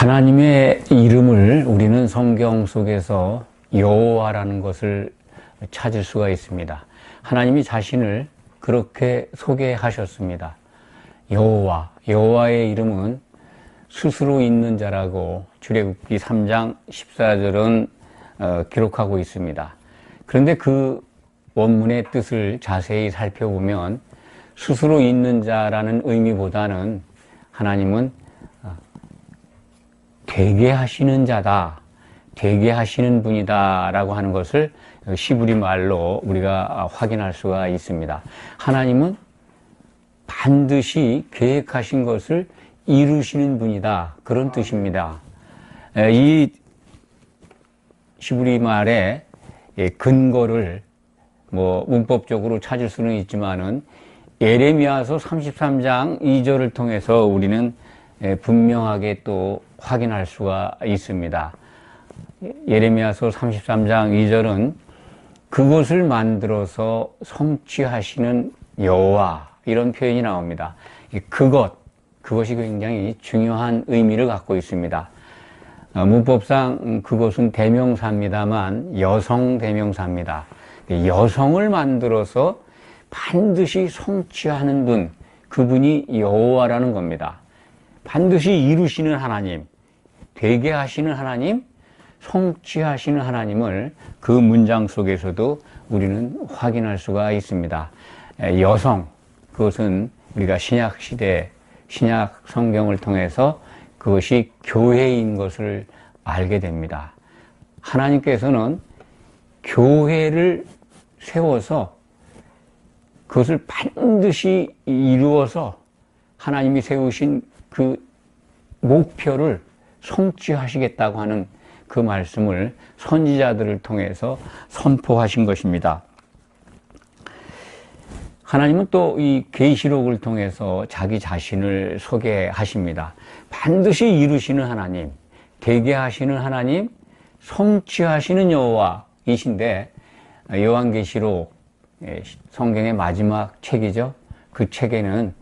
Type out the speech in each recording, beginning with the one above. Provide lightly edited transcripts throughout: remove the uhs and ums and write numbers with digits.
하나님의 이름을 우리는 성경 속에서 여호와라는 것을 찾을 수가 있습니다. 하나님이 자신을 그렇게 소개하셨습니다. 여호와의 이름은 스스로 있는 자라고 출애굽기 3장 14절은 기록하고 있습니다. 그런데 그 원문의 뜻을 자세히 살펴보면 스스로 있는 자라는 의미보다는 하나님은 되게 하시는 자다, 되게 하시는 분이다 라고 하는 것을 시브리 말로 우리가 확인할 수가 있습니다. 하나님은 반드시 계획하신 것을 이루시는 분이다, 그런 뜻입니다. 이 시브리 말의 근거를 문법적으로 찾을 수는 있지만은 예레미야서 33장 2절을 통해서 우리는 분명하게 또 확인할 수가 있습니다. 예레미야서 33장 2절은 그것을 만들어서 성취하시는 여호와, 이런 표현이 나옵니다. 그것이 굉장히 중요한 의미를 갖고 있습니다. 문법상 그것은 대명사입니다만 여성 대명사입니다. 여성을 만들어서 반드시 성취하는 분, 그분이 여호와라는 겁니다. 반드시 이루시는 하나님, 되게 하시는 하나님, 성취하시는 하나님을 그 문장 속에서도 우리는 확인할 수가 있습니다. 여성, 그것은 우리가 신약시대, 신약 성경을 통해서 그것이 교회인 것을 알게 됩니다. 하나님께서는 교회를 세워서 그것을 반드시 이루어서 하나님이 세우신 그 목표를 성취하시겠다고 하는 그 말씀을 선지자들을 통해서 선포하신 것입니다. 하나님은 또 이 계시록을 통해서 자기 자신을 소개하십니다. 반드시 이루시는 하나님, 되게 하시는 하나님, 성취하시는 여호와이신데, 요한계시록 성경의 마지막 책이죠. 그 책에는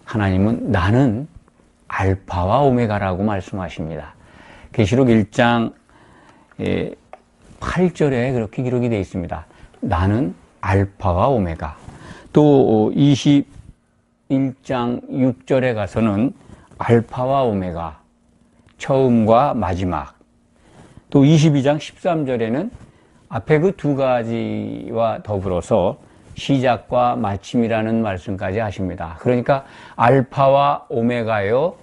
하나님은 나는 알파와 오메가라고 말씀하십니다. 계시록 1장 8절에 그렇게 기록이 되어 있습니다. 나는 알파와 오메가. 또 21장 6절에 가서는 알파와 오메가, 처음과 마지막. 또 22장 13절에는 앞에 그 두 가지와 더불어서 시작과 마침이라는 말씀까지 하십니다. 그러니까 알파와 오메가요,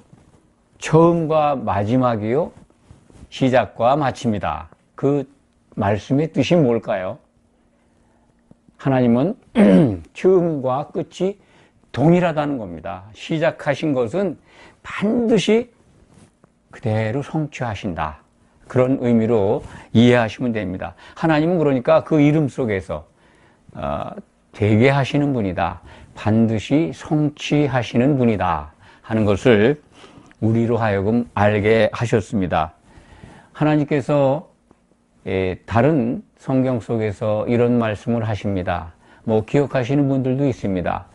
처음과 마지막이요, 시작과 마침이다. 그 말씀의 뜻이 뭘까요? 하나님은 처음과 끝이 동일하다는 겁니다. 시작하신 것은 반드시 그대로 성취하신다, 그런 의미로 이해하시면 됩니다. 하나님은 그러니까 그 이름 속에서 되게 하시는 분이다, 반드시 성취하시는 분이다 하는 것을 우리로 하여금 알게 하셨습니다. 하나님께서 다른 성경 속에서 이런 말씀을 하십니다. 기억하시는 분들도 있습니다.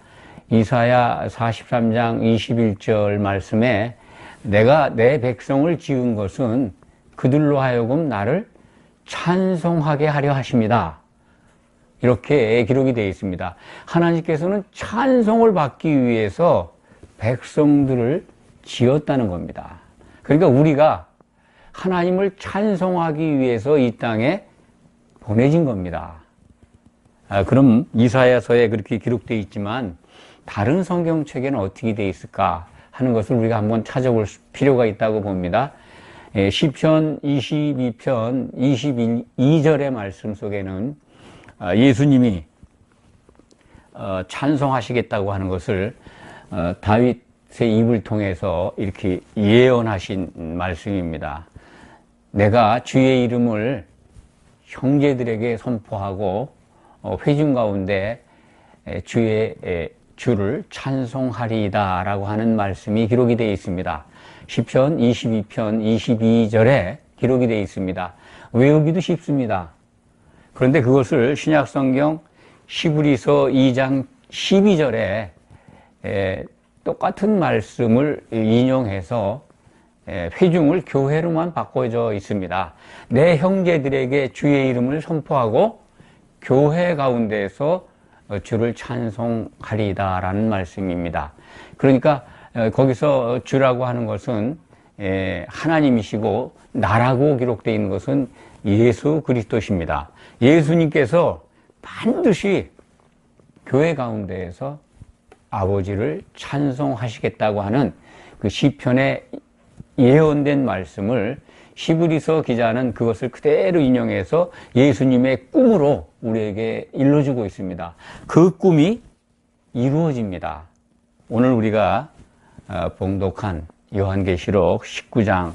이사야 43장 21절 말씀에 내가 내 백성을 지은 것은 그들로 하여금 나를 찬송하게 하려 하십니다, 이렇게 기록이 되어 있습니다. 하나님께서는 찬송을 받기 위해서 백성들을 지었다는 겁니다. 그러니까 우리가 하나님을 찬송하기 위해서 이 땅에 보내진 겁니다. 그럼 이사야서에 그렇게 기록되어 있지만 다른 성경책에는 어떻게 되어 있을까 하는 것을 우리가 한번 찾아볼 필요가 있다고 봅니다. 시편 22편 22절의 말씀 속에는 예수님이 찬송하시겠다고 하는 것을 다윗의 입을 통해서 이렇게 예언하신 말씀입니다. 내가 주의 이름을 형제들에게 선포하고 회중 가운데 주를 찬송하리이다 라고 하는 말씀이 기록이 되어 있습니다. 시편 22편 22절에 기록이 되어 있습니다. 외우기도 쉽습니다. 그런데 그것을 신약성경 시브리서 2장 12절에 똑같은 말씀을 인용해서 회중을 교회로만 바꿔져 있습니다. 내 형제들에게 주의 이름을 선포하고 교회 가운데에서 주를 찬송하리다라는 말씀입니다. 그러니까 거기서 주라고 하는 것은 하나님이시고 나라고 기록되어 있는 것은 예수 그리스도십니다. 예수님께서 반드시 교회 가운데에서 아버지를 찬송하시겠다고 하는 그 시편에 예언된 말씀을 히브리서 기자는 그것을 그대로 인용해서 예수님의 꿈으로 우리에게 일러주고 있습니다. 그 꿈이 이루어집니다. 오늘 우리가 봉독한 요한계시록 19장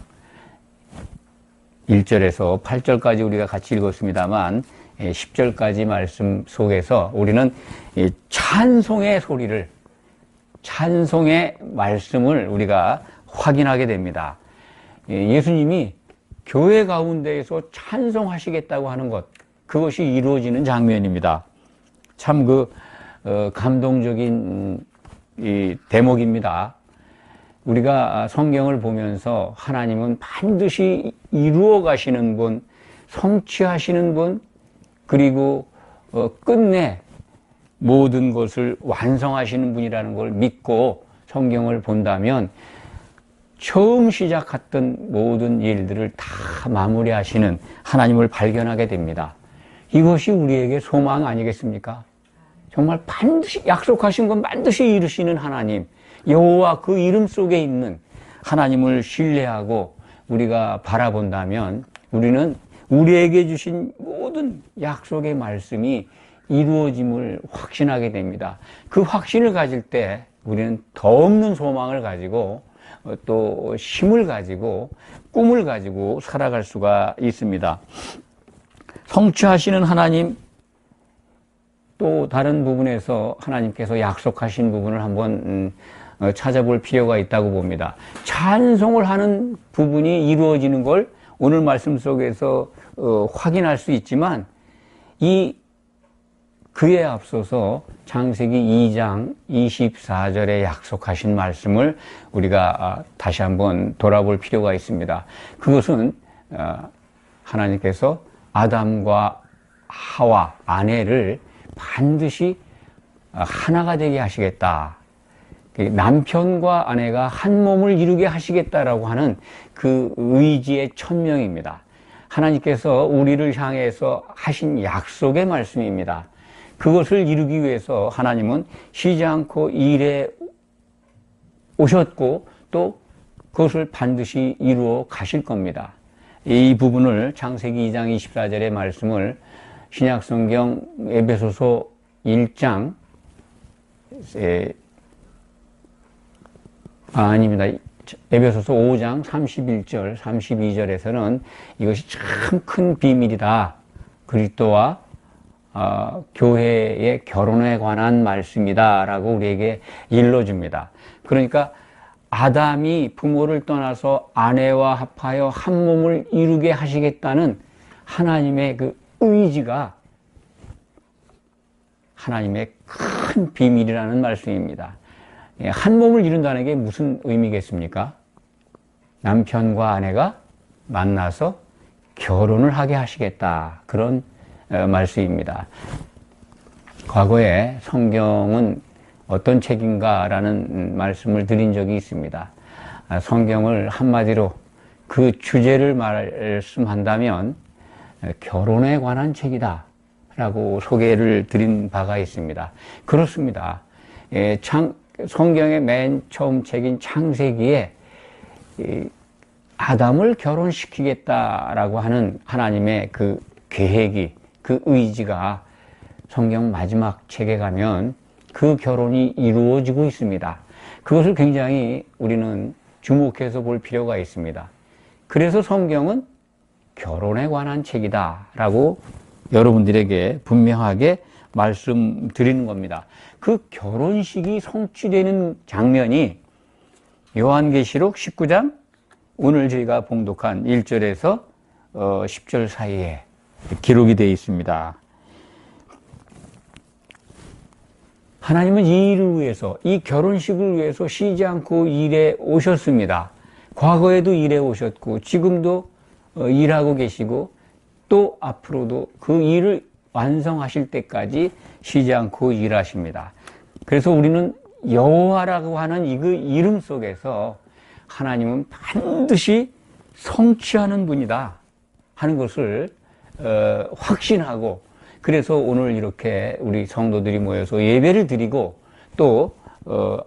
1절에서 8절까지 우리가 같이 읽었습니다만 10절까지 말씀 속에서 우리는 찬송의 소리를, 찬송의 말씀을 우리가 확인하게 됩니다. 예수님이 교회 가운데에서 찬송하시겠다고 하는 것, 그것이 이루어지는 장면입니다. 참 감동적인 이 대목입니다. 우리가 성경을 보면서 하나님은 반드시 이루어 가시는 분, 성취하시는 분, 그리고 끝내 모든 것을 완성하시는 분이라는 걸 믿고 성경을 본다면 처음 시작했던 모든 일들을 다 마무리하시는 하나님을 발견하게 됩니다. 이것이 우리에게 소망 아니겠습니까? 정말 반드시 약속하신 건 반드시 이루시는 하나님, 여호와 그 이름 속에 있는 하나님을 신뢰하고 우리가 바라본다면 우리는 우리에게 주신 모든 약속의 말씀이 이루어짐을 확신하게 됩니다. 그 확신을 가질 때 우리는 더 없는 소망을 가지고 또 힘을 가지고 꿈을 가지고 살아갈 수가 있습니다. 성취하시는 하나님, 또 다른 부분에서 하나님께서 약속하신 부분을 한번 찾아볼 필요가 있다고 봅니다. 찬송을 하는 부분이 이루어지는 걸 오늘 말씀 속에서 확인할 수 있지만 그에 앞서서 창세기 2장 24절에 약속하신 말씀을 우리가 다시 한번 돌아볼 필요가 있습니다. 그것은 하나님께서 아담과 하와 아내를 반드시 하나가 되게 하시겠다. 남편과 아내가 한 몸을 이루게 하시겠다라고 하는 그 의지의 천명입니다. 하나님께서 우리를 향해서 하신 약속의 말씀입니다. 그것을 이루기 위해서 하나님은 쉬지 않고 일해 오셨고 또 그것을 반드시 이루어 가실 겁니다. 이 부분을 창세기 2장 24절의 말씀을 신약성경 에베소서 1장 아닙니다. 에베소서 5장 31절, 32절에서는 이것이 참 큰 비밀이다. 그리스도와 교회의 결혼에 관한 말씀이다 라고 우리에게 일러줍니다. 그러니까 아담이 부모를 떠나서 아내와 합하여 한 몸을 이루게 하시겠다는 하나님의 그 의지가 하나님의 큰 비밀이라는 말씀입니다. 한 몸을 이룬다는 게 무슨 의미겠습니까? 남편과 아내가 만나서 결혼을 하게 하시겠다, 그런 말씀입니다. 과거에 성경은 어떤 책인가라는 말씀을 드린 적이 있습니다. 성경을 한마디로 그 주제를 말씀한다면 결혼에 관한 책이다 라고 소개를 드린 바가 있습니다. 그렇습니다. 성경의 맨 처음 책인 창세기에 아담을 결혼시키겠다라고 하는 하나님의 그 계획이, 그 의지가 성경 마지막 책에 가면 그 결혼이 이루어지고 있습니다. 그것을 굉장히 우리는 주목해서 볼 필요가 있습니다. 그래서 성경은 결혼에 관한 책이다 라고 여러분들에게 분명하게 말씀드리는 겁니다. 그 결혼식이 성취되는 장면이 요한계시록 19장 오늘 저희가 봉독한 1절에서 10절 사이에 기록이 되어 있습니다. 하나님은 이 일을 위해서, 이 결혼식을 위해서 쉬지 않고 일해 오셨습니다. 과거에도 일해 오셨고 지금도 일하고 계시고 또 앞으로도 그 일을 완성하실 때까지 쉬지 않고 일하십니다. 그래서 우리는 여호와라고 하는 이 그 이름 속에서 하나님은 반드시 성취하는 분이다 하는 것을 확신하고, 그래서 오늘 이렇게 우리 성도들이 모여서 예배를 드리고 또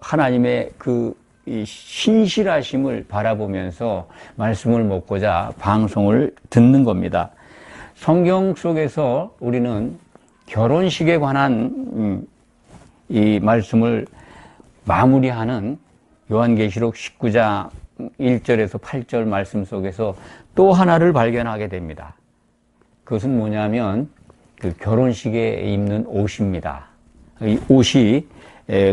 하나님의 그 신실하심을 바라보면서 말씀을 먹고자 방송을 듣는 겁니다. 성경 속에서 우리는 결혼식에 관한 이 말씀을 마무리하는 요한계시록 19장 1절에서 8절 말씀 속에서 또 하나를 발견하게 됩니다. 그것은 뭐냐면 그 결혼식에 입는 옷입니다. 이 옷이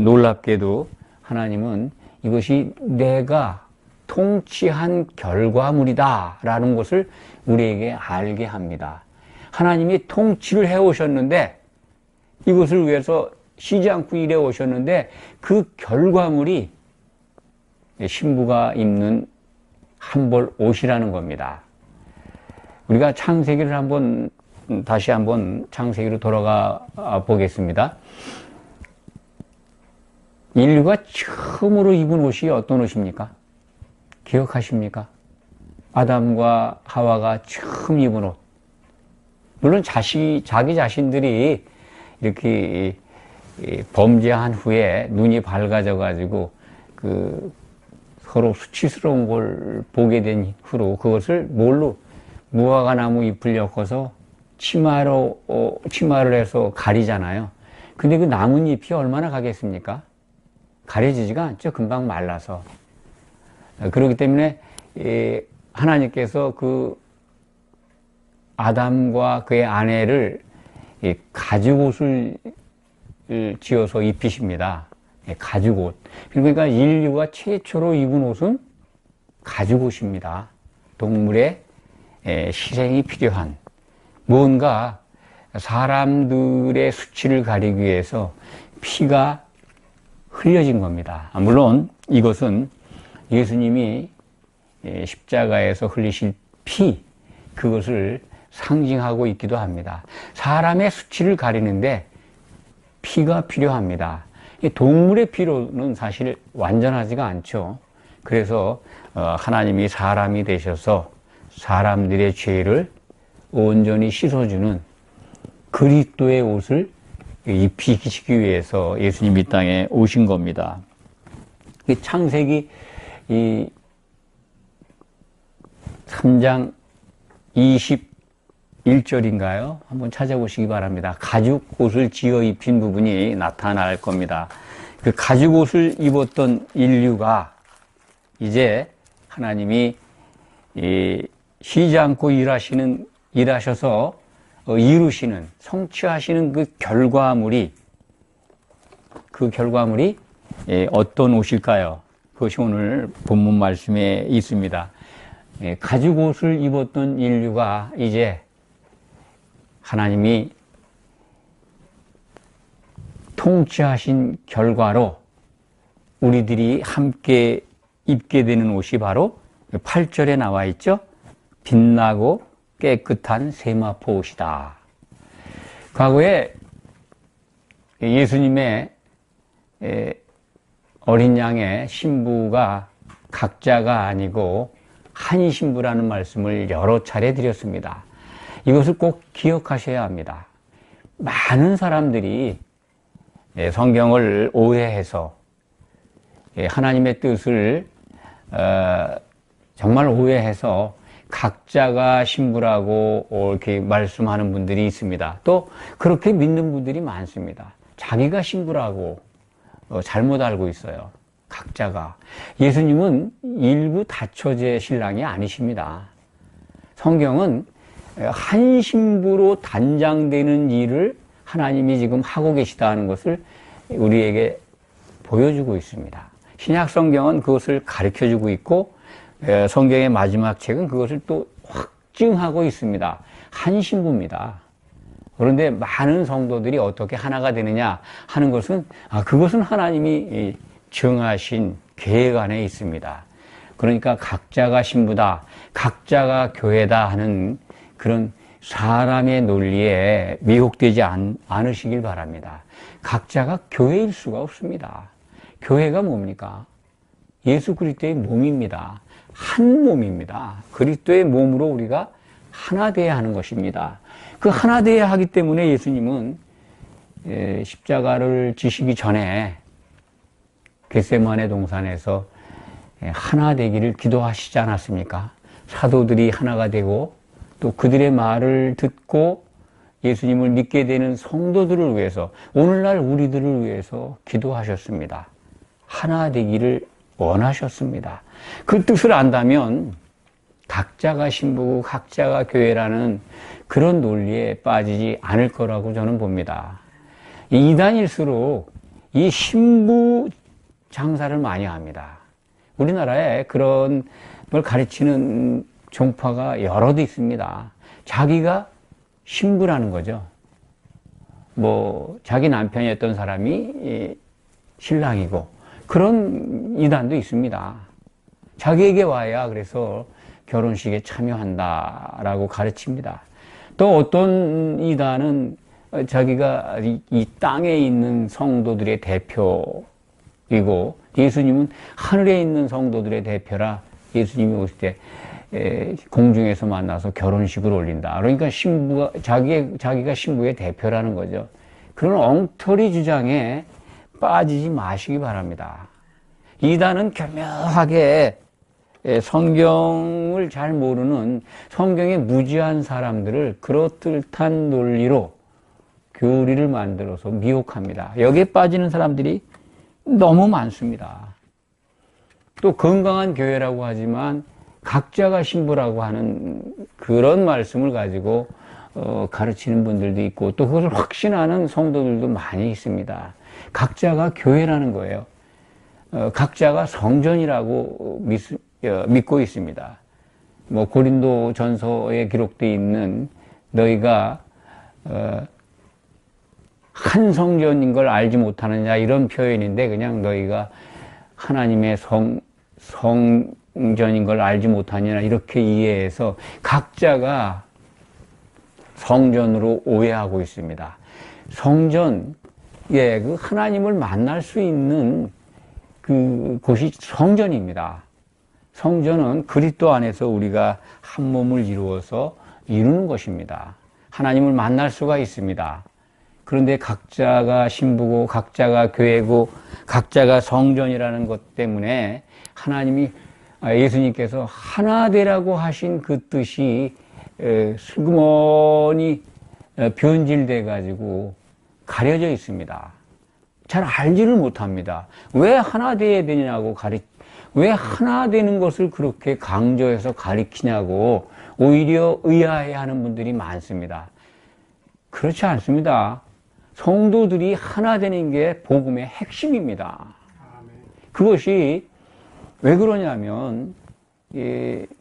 놀랍게도 하나님은 이것이 내가 통치한 결과물이다 라는 것을 우리에게 알게 합니다. 하나님이 통치를 해오셨는데, 이것을 위해서 쉬지 않고 일해 오셨는데 그 결과물이 신부가 입는 한벌 옷이라는 겁니다. 우리가 창세기를 다시 한번 창세기로 돌아가 보겠습니다. 인류가 처음으로 입은 옷이 어떤 옷입니까? 기억하십니까? 아담과 하와가 처음 입은 옷. 물론 자기 자신들이 이렇게 범죄한 후에 눈이 밝아져 가지고 그 서로 수치스러운 걸 보게 된 후로 그것을 뭘로, 무화과 나무 잎을 엮어서 치마를 해서 가리잖아요. 근데 그 남은 잎이 얼마나 가겠습니까? 가려지지가 않죠. 금방 말라서. 그렇기 때문에 하나님께서 그 아담과 그의 아내를 가죽옷을 지어서 입히십니다. 가죽옷. 그러니까 인류가 최초로 입은 옷은 가죽옷입니다. 동물의 실행이 필요한 뭔가 사람들의 수치를 가리기 위해서 피가 흘려진 겁니다. 물론 이것은 예수님이 십자가에서 흘리실 피, 그것을 상징하고 있기도 합니다. 사람의 수치를 가리는데 피가 필요합니다. 동물의 피로는 사실 완전하지가 않죠. 그래서 하나님이 사람이 되셔서 사람들의 죄를 온전히 씻어주는 그리스도의 옷을 입히시기 위해서 예수님이 이 땅에 오신 겁니다. 창세기 3장 21절인가요? 한번 찾아보시기 바랍니다. 가죽 옷을 지어 입힌 부분이 나타날 겁니다. 그 가죽 옷을 입었던 인류가 이제 하나님이 쉬지 않고 일하셔서 이루시는, 성취하시는 그 결과물이 어떤 옷일까요? 그것이 오늘 본문 말씀에 있습니다. 가죽 옷을 입었던 인류가 이제 하나님이 통치하신 결과로 우리들이 함께 입게 되는 옷이 바로 8절에 나와 있죠. 빛나고 깨끗한 세마포 옷이다. 과거에 예수님의 어린 양의 신부가 각자가 아니고 한 신부라는 말씀을 여러 차례 드렸습니다. 이것을 꼭 기억하셔야 합니다. 많은 사람들이 성경을 오해해서 하나님의 뜻을 정말 오해해서 각자가 신부라고 이렇게 말씀하는 분들이 있습니다. 또 그렇게 믿는 분들이 많습니다. 자기가 신부라고 잘못 알고 있어요. 각자가. 예수님은 일부 다처제 신랑이 아니십니다. 성경은 한 신부로 단장되는 일을 하나님이 지금 하고 계시다는 것을 우리에게 보여주고 있습니다. 신약 성경은 그것을 가르쳐주고 있고 성경의 마지막 책은 그것을 또 확증하고 있습니다. 한 신부입니다. 그런데 많은 성도들이 어떻게 하나가 되느냐 하는 것은 그것은 하나님이 정하신 계획 안에 있습니다. 그러니까 각자가 신부다, 각자가 교회다 하는 그런 사람의 논리에 미혹되지 않으시길 바랍니다. 각자가 교회일 수가 없습니다. 교회가 뭡니까? 예수 그리스도의 몸입니다. 한 몸입니다. 그리스도의 몸으로 우리가 하나 되어야 하는 것입니다. 그 하나 되어야 하기 때문에 예수님은 십자가를 지시기 전에 겟세마네 동산에서 하나 되기를 기도하시지 않았습니까? 사도들이 하나가 되고 또 그들의 말을 듣고 예수님을 믿게 되는 성도들을 위해서, 오늘날 우리들을 위해서 기도하셨습니다. 하나 되기를 원하셨습니다. 그 뜻을 안다면 각자가 신부고 각자가 교회라는 그런 논리에 빠지지 않을 거라고 저는 봅니다. 이단일수록 이 신부 장사를 많이 합니다. 우리나라에 그런 걸 가르치는 종파가 여럿 있습니다. 자기가 신부라는 거죠. 자기 남편이었던 사람이 신랑이고, 그런 이단도 있습니다. 자기에게 와야 그래서 결혼식에 참여한다라고 가르칩니다. 또 어떤 이단은 자기가 이 땅에 있는 성도들의 대표이고, 예수님은 하늘에 있는 성도들의 대표라 예수님이 오실 때 공중에서 만나서 결혼식을 올린다. 그러니까 자기가 신부의 대표라는 거죠. 그런 엉터리 주장에 빠지지 마시기 바랍니다. 이단은 교묘하게 성경을 잘 모르는, 성경에 무지한 사람들을 그럴듯한 논리로 교리를 만들어서 미혹합니다. 여기에 빠지는 사람들이 너무 많습니다. 또 건강한 교회라고 하지만 각자가 신부라고 하는 그런 말씀을 가지고 가르치는 분들도 있고, 또 그것을 확신하는 성도들도 많이 있습니다. 각자가 교회라는 거예요. 각자가 성전이라고 믿고 있습니다. 고린도 전서에 기록되어 있는 너희가 한 성전인 걸 알지 못하느냐, 이런 표현인데, 그냥 너희가 하나님의 성전인 걸 알지 못하느냐, 이렇게 이해해서 각자가 성전으로 오해하고 있습니다. 성전, 그 하나님을 만날 수 있는 그 곳이 성전입니다. 성전은 그리스도 안에서 우리가 한 몸을 이루어서 이루는 것입니다. 하나님을 만날 수가 있습니다. 그런데 각자가 신부고 각자가 교회고 각자가 성전이라는 것 때문에 예수님께서 하나 되라고 하신 그 뜻이 슬그머니 변질돼 가지고 가려져 있습니다. 잘 알지를 못합니다. 왜 하나 되어야 되냐고 왜 하나 되는 것을 그렇게 강조해서 가리키냐고 오히려 의아해하는 분들이 많습니다. 그렇지 않습니다. 성도들이 하나 되는 게 복음의 핵심입니다. 그것이 왜 그러냐면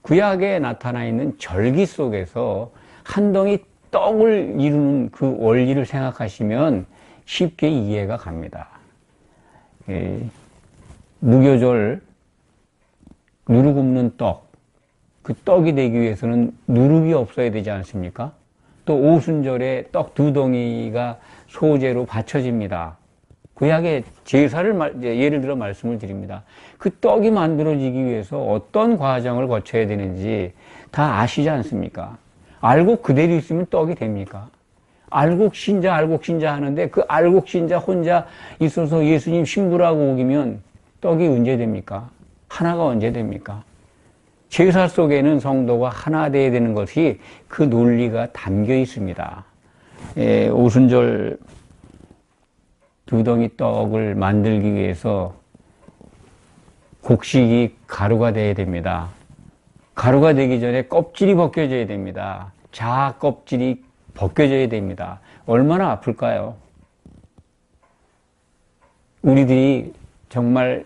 구약에 나타나 있는 절기 속에서 한 덩이 떡을 이루는 그 원리를 생각하시면 쉽게 이해가 갑니다. 무교절 누룩 없는 떡, 그 떡이 되기 위해서는 누룩이 없어야 되지 않습니까? 또 오순절에 떡 2덩이가 소재로 바쳐집니다. 구약의 제사를 예를 들어 말씀을 드립니다. 그 떡이 만들어지기 위해서 어떤 과정을 거쳐야 되는지 다 아시지 않습니까? 알곡 그대로 있으면 떡이 됩니까? 알곡 신자 하는데 그 알곡 신자 혼자 있어서 예수님 신부라고 우기면 떡이 언제 됩니까? 하나가 언제 됩니까? 제사 속에는 성도가 하나 되어야 되는 것이 그 논리가 담겨 있습니다. 오순절 2덩이 떡을 만들기 위해서 곡식이 가루가 되어야 됩니다. 가루가 되기 전에 껍질이 벗겨져야 됩니다. 자 껍질이 벗겨져야 됩니다. 얼마나 아플까요? 우리들이 정말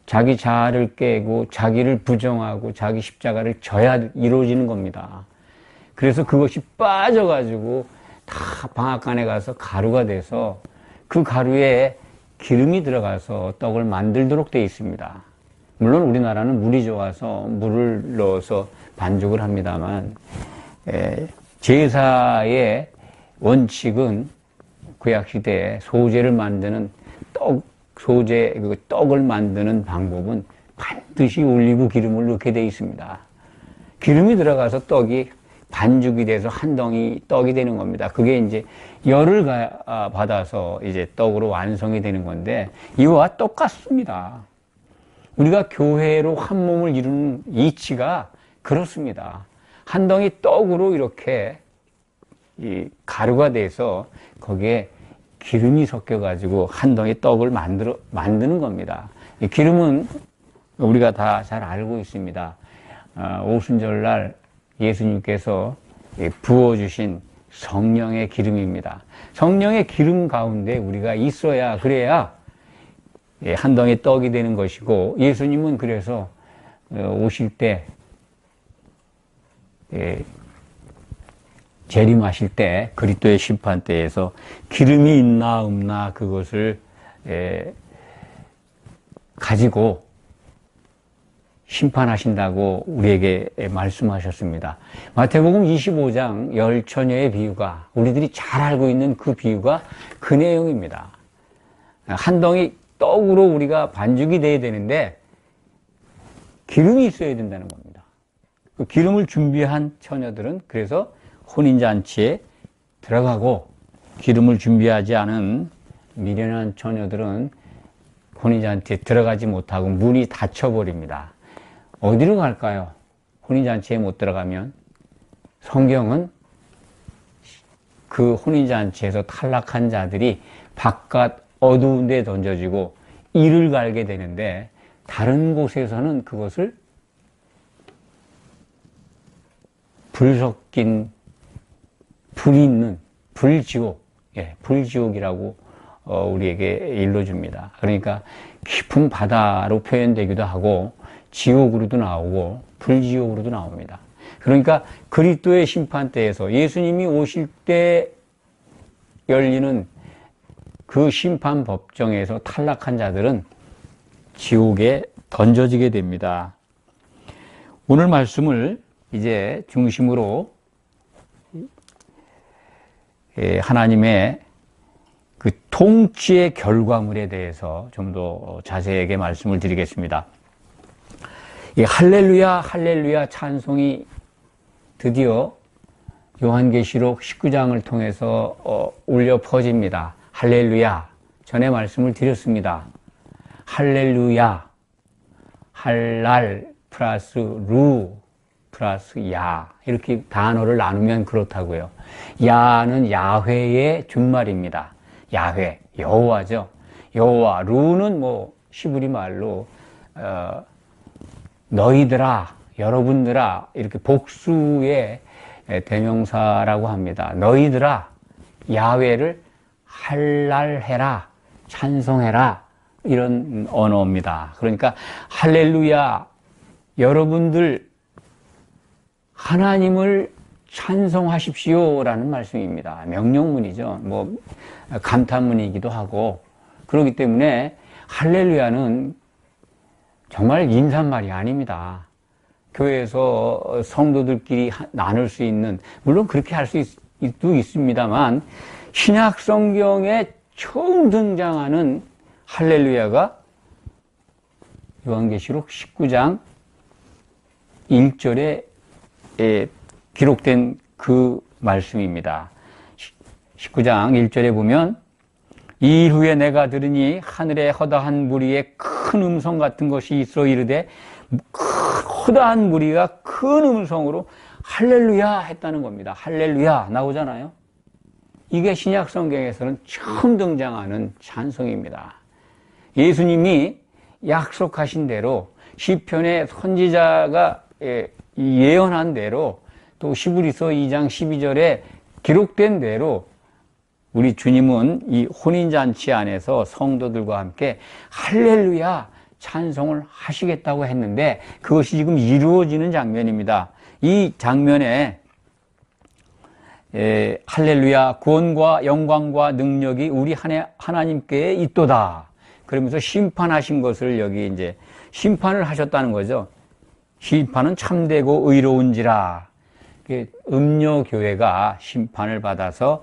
자기 자아를 깨고 자기를 부정하고 자기 십자가를 져야 이루어지는 겁니다. 그래서 그것이 빠져가지고 다 방앗간에 가서 가루가 돼서 그 가루에 기름이 들어가서 떡을 만들도록 되어 있습니다. 물론 우리나라는 물이 좋아서 물을 넣어서 반죽을 합니다만, 제사의 원칙은 구약시대에 소재를 만드는 떡을 만드는 방법은 반드시 올리브 기름을 넣게 되어 있습니다. 기름이 들어가서 떡이 반죽이 돼서 한 덩이 떡이 되는 겁니다. 그게 이제 열을 받아서 이제 떡으로 완성이 되는 건데, 이와 똑같습니다. 우리가 교회로 한 몸을 이루는 이치가 그렇습니다. 한 덩이 떡으로 이렇게 이 가루가 돼서 거기에 기름이 섞여가지고 한 덩이 떡을 만드는 겁니다. 이 기름은 우리가 다 잘 알고 있습니다. 오순절날 예수님께서 부어주신 성령의 기름입니다. 성령의 기름 가운데 우리가 있어야, 그래야 한 덩이 떡이 되는 것이고, 예수님은 그래서 오실 때 재림하실 때 그리스도의 심판대에서 기름이 있나 없나 그것을 가지고 심판하신다고 우리에게 말씀하셨습니다. 마태복음 25장 열처녀의 비유가, 우리들이 잘 알고 있는 그 비유가 그 내용입니다. 한 덩이 떡으로 우리가 반죽이 돼야 되는데 기름이 있어야 된다는 겁니다. 그 기름을 준비한 처녀들은 그래서 혼인잔치에 들어가고, 기름을 준비하지 않은 미련한 처녀들은 혼인잔치에 들어가지 못하고 문이 닫혀버립니다. 어디로 갈까요? 혼인잔치에 못 들어가면. 성경은 그 혼인잔치에서 탈락한 자들이 바깥 어두운 데 던져지고 이를 갈게 되는데, 다른 곳에서는 그것을 불 섞인 불이 있는 불지옥, 불지옥이라고 우리에게 일러줍니다. 그러니까 깊은 바다로 표현되기도 하고 지옥으로도 나오고 불지옥으로도 나옵니다. 그러니까 그리스도의 심판대에서 예수님이 오실 때 열리는 그 심판 법정에서 탈락한 자들은 지옥에 던져지게 됩니다. 오늘 말씀을 이제 중심으로 하나님의 그 통치의 결과물에 대해서 좀 더 자세하게 말씀을 드리겠습니다. 이 할렐루야 할렐루야 찬송이 드디어 요한계시록 19장을 통해서 울려 퍼집니다. 할렐루야, 전에 말씀을 드렸습니다. 할렐루야, 할랄 플러스 루 플러스 야, 이렇게 단어를 나누면 그렇다고요. 야는 야훼의 준말입니다. 야훼, 여호와죠. 여호와, 루는 뭐 시브리 말로 너희들아, 여러분들아, 이렇게 복수의 대명사라고 합니다. 너희들아, 야훼를 할랄해라, 찬송해라, 이런 언어입니다. 그러니까 할렐루야, 여러분들 하나님을 찬송하십시오라는 말씀입니다. 명령문이죠. 뭐 감탄문이기도 하고, 그렇기 때문에 할렐루야는 정말 인사말이 아닙니다. 교회에서 성도들끼리 나눌 수 있는, 물론 그렇게 할 수도 있습니다만, 신약 성경에 처음 등장하는 할렐루야가 요한계시록 19장 1절에 기록된 그 말씀입니다. 19장 1절에 보면, 이 일 후에 내가 들으니 하늘에 허다한 무리의 큰 음성 같은 것이 있어 이르되, 허다한 무리가 큰 음성으로 할렐루야 했다는 겁니다. 할렐루야 나오잖아요. 이게 신약 성경에서는 처음 등장하는 찬송입니다. 예수님이 약속하신 대로, 시편의 선지자가 예언한 대로, 또 히브리서 2장 12절에 기록된 대로 우리 주님은 이 혼인잔치 안에서 성도들과 함께 할렐루야 찬송을 하시겠다고 했는데, 그것이 지금 이루어지는 장면입니다. 이 장면에 할렐루야 구원과 영광과 능력이 우리 하나님께 있도다. 그러면서 심판하신 것을 여기 이제 심판을 하셨다는 거죠. 심판은 참되고 의로운지라. 음녀교회가 심판을 받아서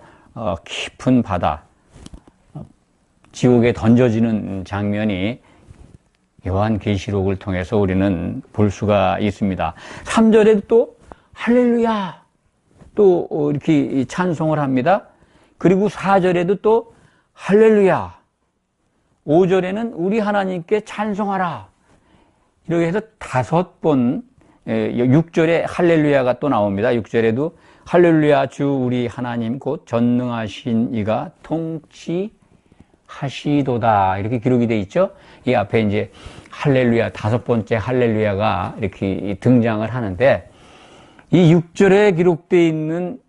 깊은 바다, 지옥에 던져지는 장면이 요한계시록을 통해서 우리는 볼 수가 있습니다. 3절에도 또 할렐루야 또 이렇게 찬송을 합니다. 그리고 4절에도 또 할렐루야, 5절에는 우리 하나님께 찬송하라, 이렇게 해서 5번, 6절에 할렐루야가 또 나옵니다. 6절에도 할렐루야 주 우리 하나님 곧 전능하신 이가 통치하시도다, 이렇게 기록이 되어 있죠. 이 앞에 이제 할렐루야, 5번째 할렐루야가 이렇게 등장을 하는데, 이 6절에 기록되어 있는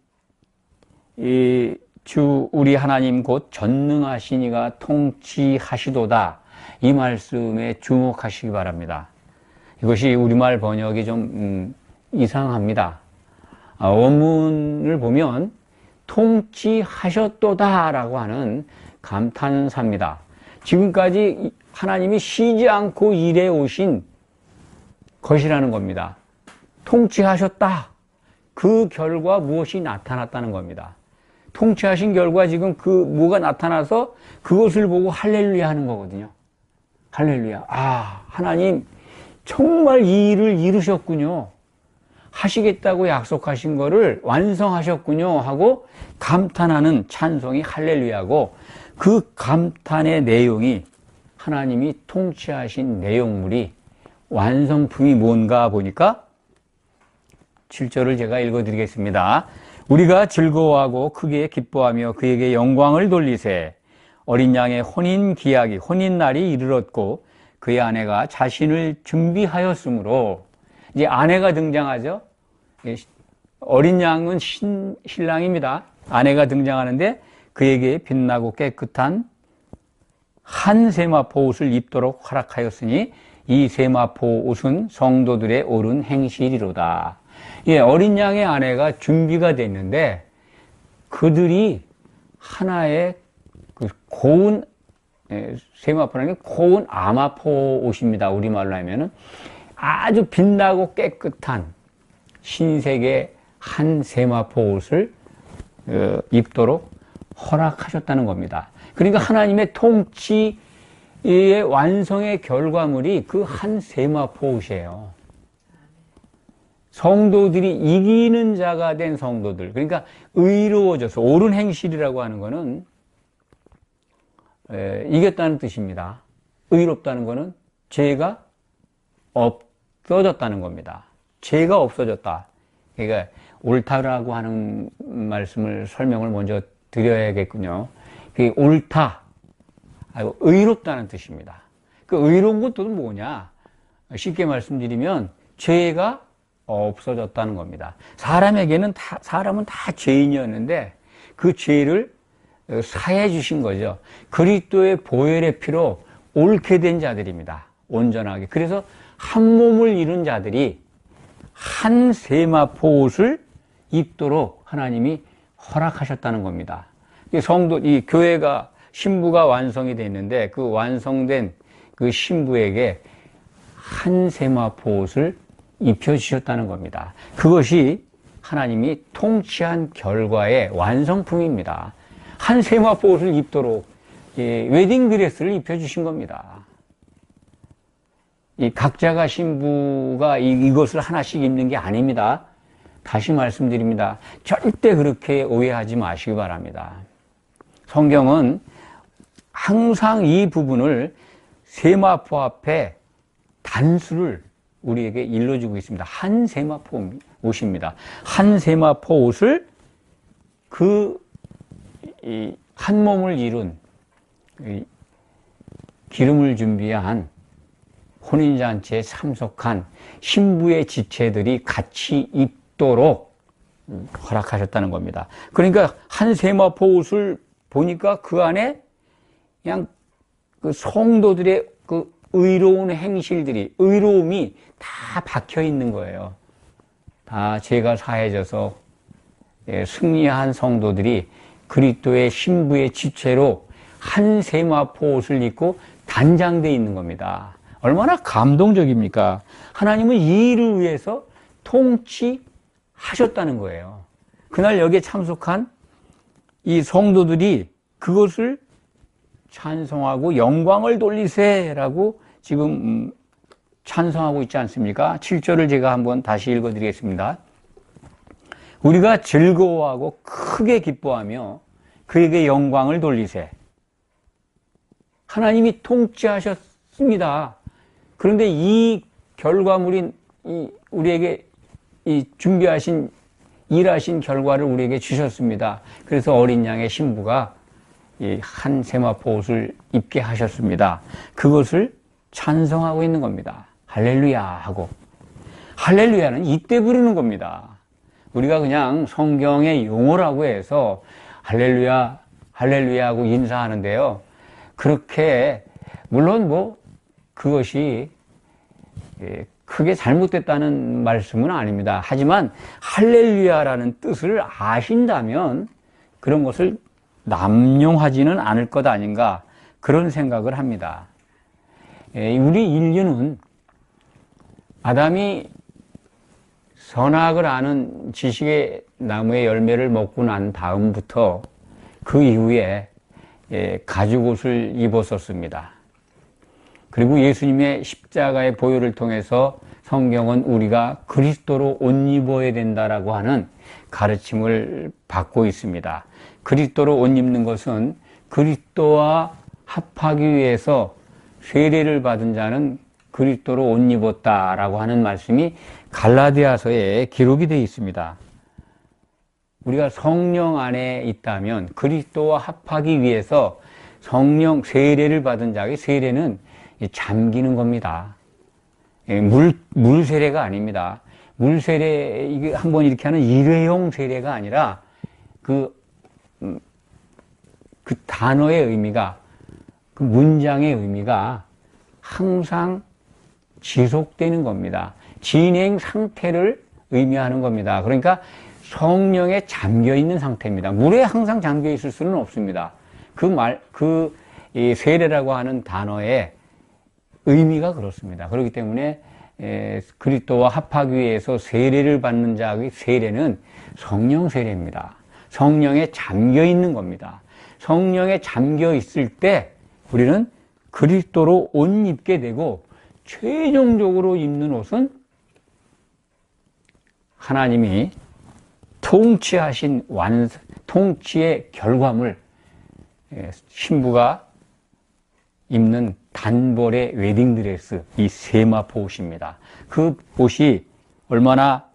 이 주 우리 하나님 곧 전능하신 이가 통치하시도다, 이 말씀에 주목하시기 바랍니다. 이것이 우리말 번역이 좀 이상합니다. 원문을 보면 통치하셨도다라고 하는 감탄사입니다. 지금까지 하나님이 쉬지 않고 일해 오신 것이라는 겁니다. 통치하셨다. 그 결과 무엇이 나타났다는 겁니다. 통치하신 결과 지금 그 뭐가 나타나서 그것을 보고 할렐루야 하는 거거든요. 할렐루야. 아, 하나님 정말 이 일을 이루셨군요. 하시겠다고 약속하신 거를 완성하셨군요 하고 감탄하는 찬송이 할렐루야고, 그 감탄의 내용이 하나님이 통치하신 내용물이 완성품이 뭔가 보니까 7절을 제가 읽어드리겠습니다. 우리가 즐거워하고 크게 기뻐하며 그에게 영광을 돌리세. 어린 양의 혼인 기약이 혼인날이 이르렀고 그의 아내가 자신을 준비하였으므로, 이제 아내가 등장하죠. 어린 양은 신랑입니다. 아내가 등장하는데 그에게 빛나고 깨끗한 한 세마포 옷을 입도록 허락하였으니 이 세마포 옷은 성도들의 옳은 행실이로다. 예, 어린 양의 아내가 준비가 됐는데 그들이 하나의 그 고운, 세마포라는 게 고운 아마포 옷입니다. 우리말로 하면은 아주 빛나고 깨끗한 흰색의 한 세마포 옷을 입도록 허락하셨다는 겁니다. 그러니까 하나님의 통치의 완성의 결과물이 그 한 세마포 옷이에요. 성도들이 이기는 자가 된 성도들, 그러니까 의로워져서, 옳은 행실이라고 하는 것은 이겼다는 뜻입니다. 의롭다는 것은 죄가 없어졌다는 겁니다. 죄가 없어졌다. 그러니까 옳다라고 하는 말씀을 설명을 먼저 드려야겠군요. 그게 옳다, 의롭다는 뜻입니다. 그 의로운 것도 뭐냐? 쉽게 말씀드리면 죄가 없어졌다는 겁니다. 사람은 다 죄인이었는데 그 죄를 사해 주신 거죠. 그리스도의 보혈의 피로 옳게 된 자들입니다. 온전하게. 그래서 한 몸을 이룬 자들이 한 세마포 옷을 입도록 하나님이 허락하셨다는 겁니다. 이 교회가, 신부가 완성이 됐는데 그 완성된 그 신부에게 한 세마포 옷을 입혀주셨다는 겁니다. 그것이 하나님이 통치한 결과의 완성품입니다. 한 세마포 옷을 입도록 웨딩드레스를 입혀주신 겁니다. 이 각자가 신부가 이것을 하나씩 입는 게 아닙니다. 다시 말씀드립니다. 절대 그렇게 오해하지 마시기 바랍니다. 성경은 항상 이 부분을 세마포 앞에 단수를 우리에게 일러주고 있습니다. 한 세마포 옷입니다. 한 세마포 옷을 한 몸을 이룬 기름을 준비한 혼인잔치에 참석한 신부의 지체들이 같이 입도록 허락하셨다는 겁니다. 그러니까 한 세마포 옷을 보니까 그 안에 그냥 그 성도들의 그 의로운 행실들이, 의로움이 다 박혀 있는 거예요. 다 죄가 사해져서 승리한 성도들이 그리스도의 신부의 지체로 한 세마포 옷을 입고 단장되어 있는 겁니다. 얼마나 감동적입니까? 하나님은 이 일을 위해서 통치하셨다는 거예요. 그날 여기에 참석한 이 성도들이 그것을 찬송하고 영광을 돌리세라고 지금 찬송하고 있지 않습니까? 7절을 제가 한번 다시 읽어드리겠습니다. 우리가 즐거워하고 크게 기뻐하며 그에게 영광을 돌리세. 하나님이 통치하셨습니다. 그런데 이 결과물인 우리에게 준비하신 일하신 결과를 우리에게 주셨습니다. 그래서 어린 양의 신부가 한 세마포 옷을 입게 하셨습니다. 그것을 찬송하고 있는 겁니다. 할렐루야 하고. 할렐루야는 이때 부르는 겁니다. 우리가 그냥 성경의 용어라고 해서 할렐루야, 할렐루야 하고 인사하는데요. 그렇게 물론 그것이 크게 잘못됐다는 말씀은 아닙니다. 하지만 할렐루야라는 뜻을 아신다면 그런 것을 남용하지는 않을 것 아닌가 그런 생각을 합니다. 우리 인류는 아담이 선악을 아는 지식의 나무의 열매를 먹고 난 다음부터 그 이후에 가죽옷을 입었었습니다. 그리고 예수님의 십자가의 보혈을 통해서 성경은 우리가 그리스도로 옷 입어야 된다라고 하는 가르침을 받고 있습니다. 그리스도로 옷 입는 것은 그리스도와 합하기 위해서 세례를 받은 자는 그리스도로 옷 입었다라고 하는 말씀이 갈라디아서에 기록이 되어 있습니다. 우리가 성령 안에 있다면 그리스도와 합하기 위해서 성령 세례를 받은 자의 세례는 잠기는 겁니다. 물 세례가 아닙니다. 물 세례 이게 한번 이렇게 하는 일회용 세례가 아니라 그 단어의 의미가 그 문장의 의미가 항상 지속되는 겁니다. 진행 상태를 의미하는 겁니다. 그러니까 성령에 잠겨 있는 상태입니다. 물에 항상 잠겨 있을 수는 없습니다. 이 세례라고 하는 단어의 의미가 그렇습니다. 그렇기 때문에 그리스도와 합하기 위해서 세례를 받는 자의 세례는 성령 세례입니다. 성령에 잠겨 있는 겁니다. 성령에 잠겨 있을 때 우리는 그리스도로 옷 입게 되고 최종적으로 입는 옷은 하나님이 통치하신 통치의 결과물, 신부가 입는 단벌의 웨딩드레스, 이 세마포 옷입니다. 그 옷이 얼마나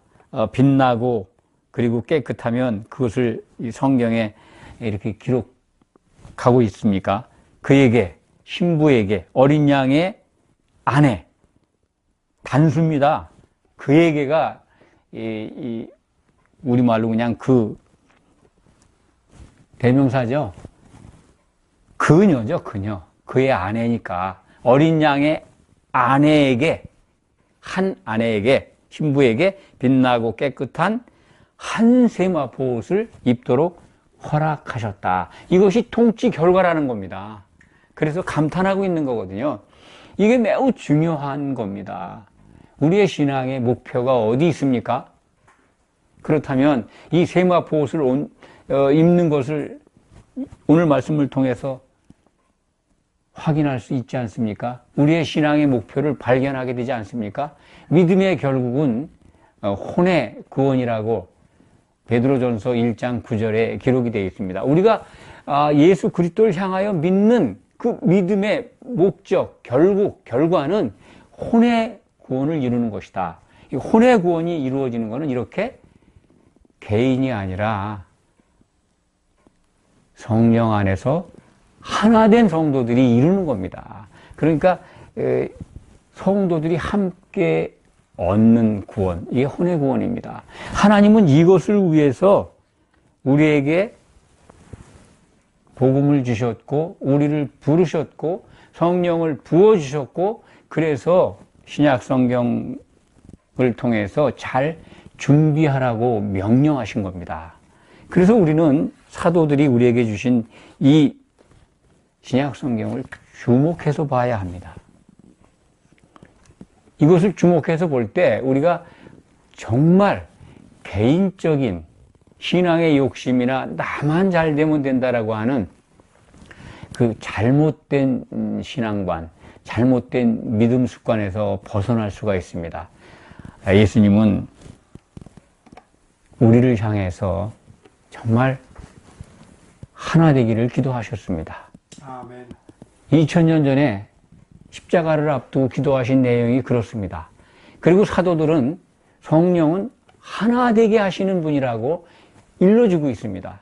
빛나고 그리고 깨끗하면 그것을 성경에 이렇게 기록하고 있습니까? 그에게, 신부에게, 어린 양의 아내, 단수입니다. 그에게가 우리말로 그냥 대명사죠. 그녀죠, 그녀. 그의 아내니까 어린 양의 아내에게, 한 아내에게, 신부에게 빛나고 깨끗한 한 세마포 옷을 입도록 허락하셨다. 이것이 통치 결과라는 겁니다. 그래서 감탄하고 있는 거거든요. 이게 매우 중요한 겁니다. 우리의 신앙의 목표가 어디 있습니까? 그렇다면 이 세마포 옷을 입는 것을 오늘 말씀을 통해서 확인할 수 있지 않습니까? 우리의 신앙의 목표를 발견하게 되지 않습니까? 믿음의 결국은 혼의 구원이라고 베드로전서 1장 9절에 기록이 되어 있습니다. 우리가 예수 그리스도를 향하여 믿는 그 믿음의 목적, 결과는 혼의 구원을 이루는 것이다. 이 혼의 구원이 이루어지는 것은 이렇게 개인이 아니라 성령 안에서 하나된 성도들이 이루는 겁니다. 그러니까 성도들이 함께 얻는 구원, 이게 혼의 구원입니다. 하나님은 이것을 위해서 우리에게 복음을 주셨고 우리를 부르셨고 성령을 부어주셨고 그래서 신약 성경을 통해서 잘 준비하라고 명령하신 겁니다. 그래서 우리는 사도들이 우리에게 주신 이 신약 성경을 주목해서 봐야 합니다. 이것을 주목해서 볼 때 우리가 정말 개인적인 신앙의 욕심이나 나만 잘 되면 된다라고 하는 그 잘못된 신앙관, 잘못된 믿음 습관에서 벗어날 수가 있습니다. 예수님은 우리를 향해서 정말 하나 되기를 기도하셨습니다. 아멘. 2000년 전에 십자가를 앞두고 기도하신 내용이 그렇습니다. 그리고 사도들은 성령은 하나 되게 하시는 분이라고 일러주고 있습니다.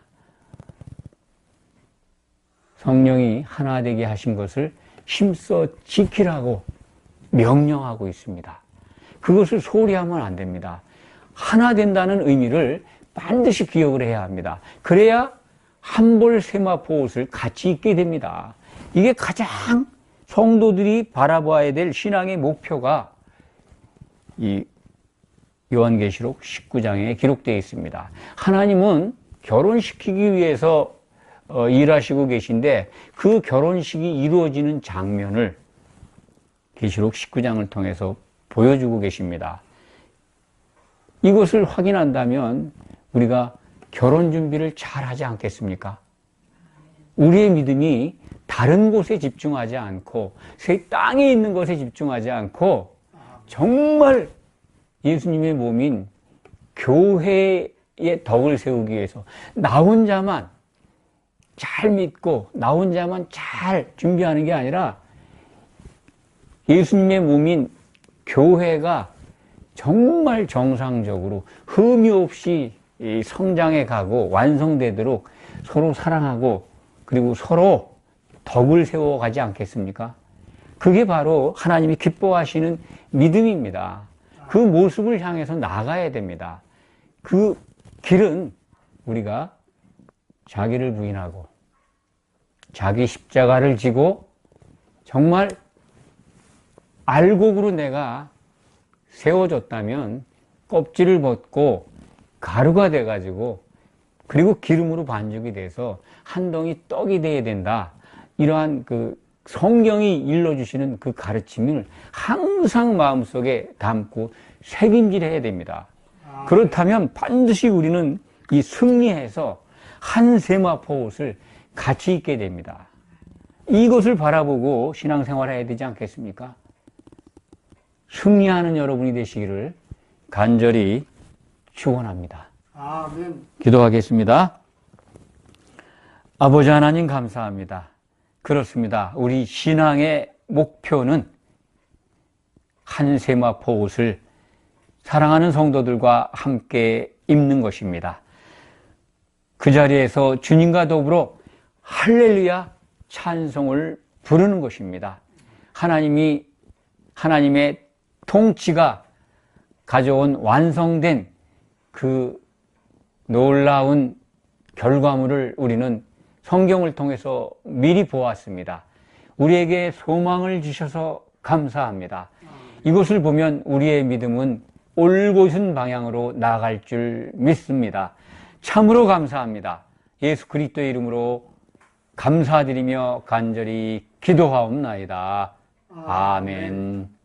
성령이 하나 되게 하신 것을 힘써 지키라고 명령하고 있습니다. 그것을 소홀히 하면 안 됩니다. 하나 된다는 의미를 반드시 기억을 해야 합니다. 그래야 한벌 세마포 옷을 같이 입게 됩니다. 이게 가장 성도들이 바라봐야 될 신앙의 목표가 이 요한계시록 19장에 기록되어 있습니다. 하나님은 결혼시키기 위해서 일하시고 계신데 그 결혼식이 이루어지는 장면을 계시록 19장을 통해서 보여주고 계십니다. 이것을 확인한다면 우리가 결혼 준비를 잘 하지 않겠습니까? 우리의 믿음이 다른 곳에 집중하지 않고 새 땅에 있는 것에 집중하지 않고 정말 예수님의 몸인 교회의 덕을 세우기 위해서 나 혼자만 잘 믿고 나 혼자만 잘 준비하는 게 아니라 예수님의 몸인 교회가 정말 정상적으로 흠이 없이 성장해 가고 완성되도록 서로 사랑하고 그리고 서로 덕을 세워가지 않겠습니까? 그게 바로 하나님이 기뻐하시는 믿음입니다. 그 모습을 향해서 나가야 됩니다. 그 길은 우리가 자기를 부인하고 자기 십자가를 지고 정말 알곡으로 내가 세워졌다면 껍질을 벗고 가루가 돼가지고 그리고 기름으로 반죽이 돼서 한 덩이 떡이 돼야 된다. 이러한 그 성경이 일러주시는 그 가르침을 항상 마음속에 담고 새김질해야 됩니다. 그렇다면 반드시 우리는 이 승리해서 한 세마포 옷을 같이 입게 됩니다. 이것을 바라보고 신앙생활을 해야 되지 않겠습니까? 승리하는 여러분이 되시기를 간절히 축원합니다. 아멘. 기도하겠습니다. 아버지 하나님 감사합니다. 그렇습니다. 우리 신앙의 목표는 한 세마포 옷을 사랑하는 성도들과 함께 입는 것입니다. 그 자리에서 주님과 더불어 할렐루야 찬송을 부르는 것입니다. 하나님의 통치가 가져온 완성된 그 놀라운 결과물을 우리는 성경을 통해서 미리 보았습니다. 우리에게 소망을 주셔서 감사합니다. 이것을 보면 우리의 믿음은 올곧은 방향으로 나아갈 줄 믿습니다. 참으로 감사합니다. 예수 그리스도의 이름으로 감사드리며 간절히 기도하옵나이다. 아멘.